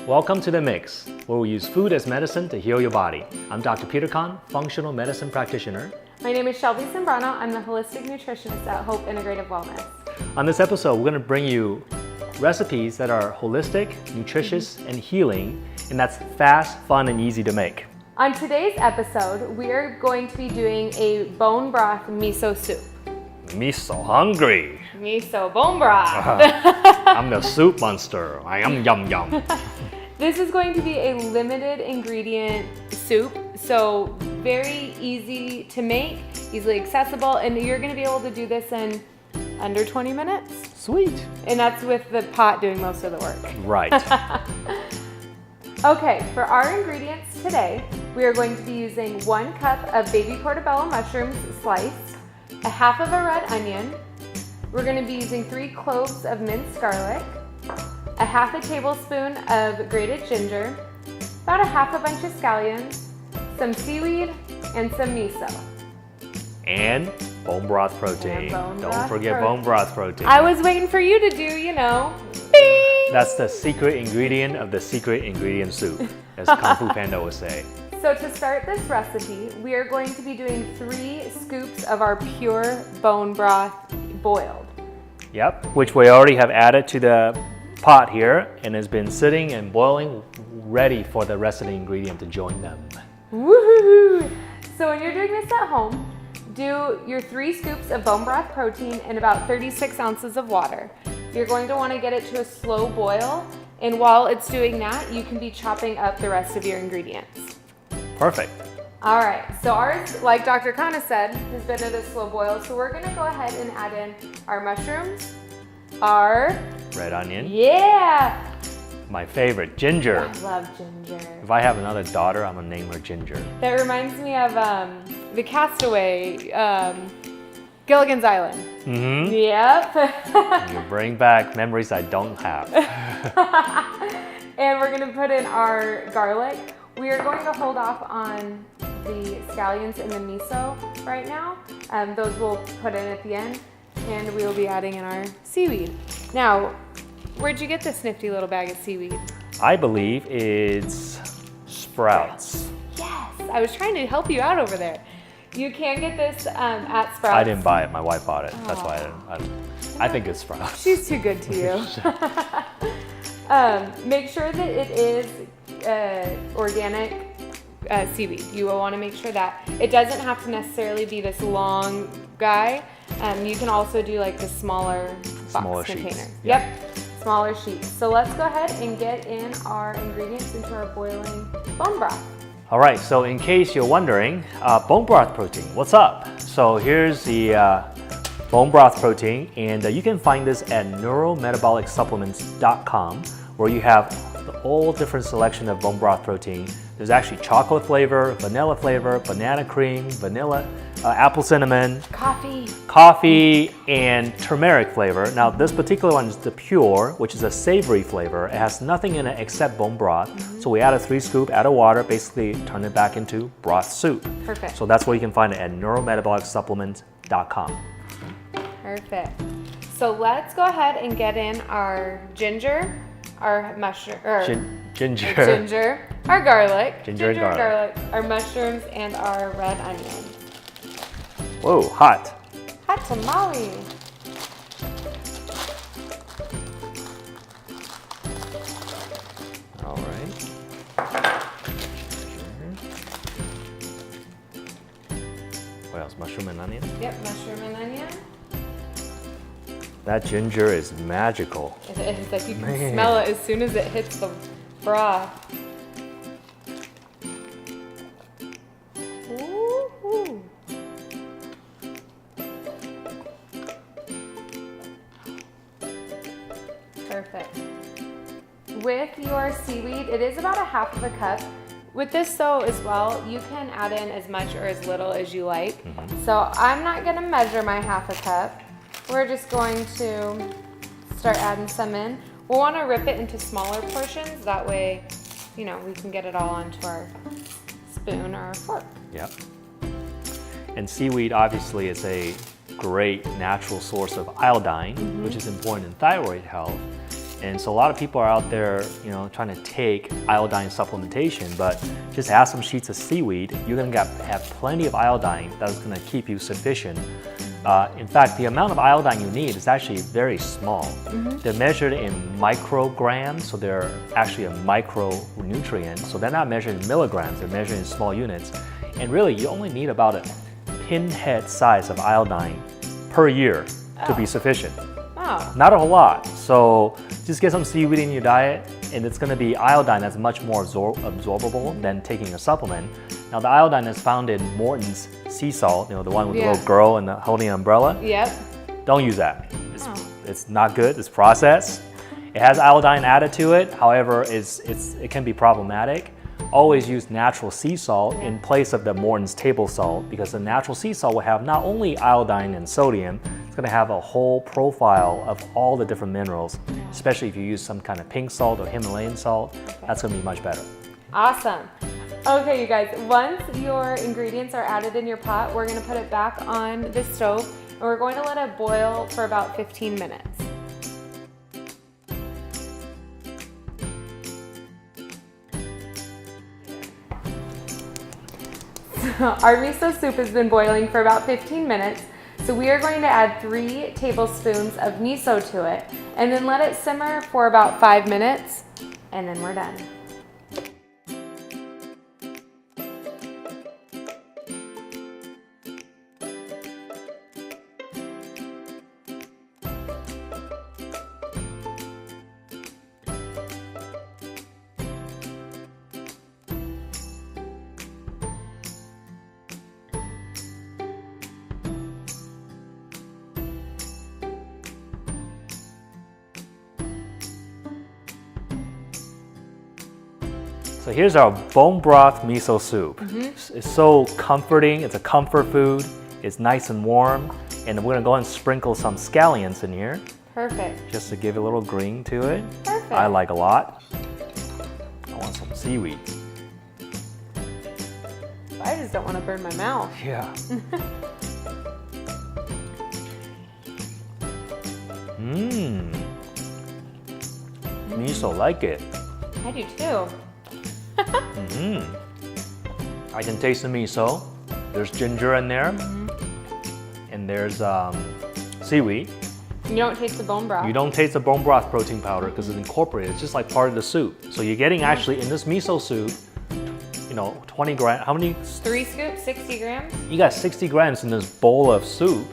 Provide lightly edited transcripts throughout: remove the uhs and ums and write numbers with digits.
Welcome to The Mix, where we use food as medicine to heal your body. I'm Dr. Peter Kahn, functional medicine practitioner. My name is Shelby Sembrano. I'm the holistic nutritionist at Hope Integrative Wellness. On this episode, we're going to bring you recipes that are holistic, nutritious, and healing, and that's fast, fun, and easy to make. On today's episode, we are going to be doing a bone broth miso soup. Me so hungry. Miso bone broth. I'm the soup monster. I am yum yum. This is going to be a limited ingredient soup, so very easy to make, easily accessible, and you're going to be able to do this in under 20 minutes. Sweet. And that's with the pot doing most of the work. Right. Okay, for our ingredients today, we are going to be using 1 cup of baby portobello mushrooms sliced, a half of a red onion. We're going to be using 3 cloves of minced garlic, a half a tablespoon of grated ginger, about a half a bunch of scallions, some seaweed, and some miso. And bone broth protein. Don't forget bone broth protein. I was waiting for you to do, bing! That's the secret ingredient of the secret ingredient soup, as Kung Fu Panda would say. So to start this recipe, we are going to be doing 3 scoops of our pure bone broth boiled. Yep, which we already have added to the pot here and has been sitting and boiling, ready for the rest of the ingredient to join them. Woohoo! So when you're doing this at home, do your 3 scoops of bone broth protein and about 36 ounces of water. You're going to want to get it to a slow boil, and while it's doing that, you can be chopping up the rest of your ingredients. Perfect. All right, so ours, like Dr. Kana said, has been at a slow boil, so we're going to go ahead and add in our mushrooms, our red onion. Yeah! My favorite, ginger. I love ginger. If I have another daughter, I'm gonna name her Ginger. That reminds me of the Castaway, Gilligan's Island. Mm-hmm. Yep. You bring back memories I don't have. And we're gonna put in our garlic. We are going to hold off on the scallions and the miso right now. Those we'll put in at the end, and we will be adding in our seaweed. Now, where'd you get this nifty little bag of seaweed? I believe it's Sprouts. Yes, I was trying to help you out over there. You can get this at Sprouts. I didn't buy it, my wife bought it. That's why I think it's Sprouts. She's too good to you. Make sure that it is organic seaweed. You will want to make sure that it doesn't have to necessarily be this long guy. You can also do like the smaller box container. Sheets. Yep, smaller sheets. So let's go ahead and get in our ingredients into our boiling bone broth. All right, so in case you're wondering, bone broth protein, what's up? So here's the bone broth protein, and you can find this at neurometabolicsupplements.com, where you have all different selection of bone broth protein. There's actually chocolate flavor, vanilla flavor, banana cream, vanilla, apple cinnamon, coffee, and turmeric flavor. Now this particular one is the pure, which is a savory flavor. It has nothing in it except bone broth. So we added 3 scoops, added water, basically turn it back into broth soup. Perfect. So that's where you can find it at neurometabolicsupplements.com. Perfect. So let's go ahead and get in our ginger, our mushroom, Ginger. Our garlic, Ginger and garlic, our mushrooms, and our red onion. Whoa, hot. Hot tamale. All right. What else? Mushroom and onion? Yep, mushroom and onion. That ginger is magical. It's like you can smell it as soon as it hits the broth. Ooh. Perfect. With your seaweed, it is about a half of a cup. With this though as well, you can add in as much or as little as you like. So I'm not gonna measure my half a cup. We're just going to start adding some in. We'll want to rip it into smaller portions. That way, we can get it all onto our spoon or our fork. Yep. And seaweed obviously is a great natural source of iodine, which is important in thyroid health. And so a lot of people are out there, trying to take iodine supplementation, but just add some sheets of seaweed. You're gonna have plenty of iodine that's gonna keep you sufficient. In fact, the amount of iodine you need is actually very small. They're measured in micrograms, so they're actually a micronutrient. So they're not measured in milligrams, they're measured in small units. And really, you only need about a pinhead size of iodine per year to be sufficient. Oh. Not a whole lot. So just get some seaweed in your diet, and it's gonna be iodine that's much more absorbable than taking a supplement. Now the iodine is found in Morton's sea salt, the one with the little girl and holding an umbrella. Yep. Don't use that. It's not good, it's processed. It has iodine added to it, however, it can be problematic. Always use natural sea salt in place of the Morton's table salt, because the natural sea salt will have not only iodine and sodium, it's gonna have a whole profile of all the different minerals, especially if you use some kind of pink salt or Himalayan salt, that's gonna be much better. Awesome. Okay, you guys, once your ingredients are added in your pot, we're gonna put it back on the stove and we're going to let it boil for about 15 minutes. Our miso soup has been boiling for about 15 minutes, so we are going to add 3 tablespoons of miso to it and then let it simmer for about 5 minutes and then we're done. So here's our bone broth miso soup. It's so comforting, it's a comfort food, it's nice and warm, and we're gonna go and sprinkle some scallions in here. Perfect. Just to give a little green to it. Perfect. I like a lot. I want some seaweed. I just don't want to burn my mouth. Yeah. Miso, like it. I do too. I can taste the miso. There's ginger in there, and there's seaweed. You don't taste the bone broth. You don't taste the bone broth protein powder because it's incorporated. It's just like part of the soup. So you're getting actually in this miso soup, 20 grams. How many? 3 scoops, 60 grams. You got 60 grams in this bowl of soup.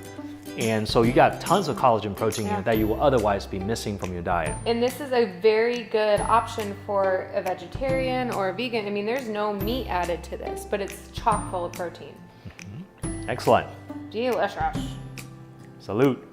And so you got tons of collagen protein in it that you will otherwise be missing from your diet. And this is a very good option for a vegetarian or a vegan. I mean, there's no meat added to this, but it's chock full of protein. Excellent. Delicious. Salute.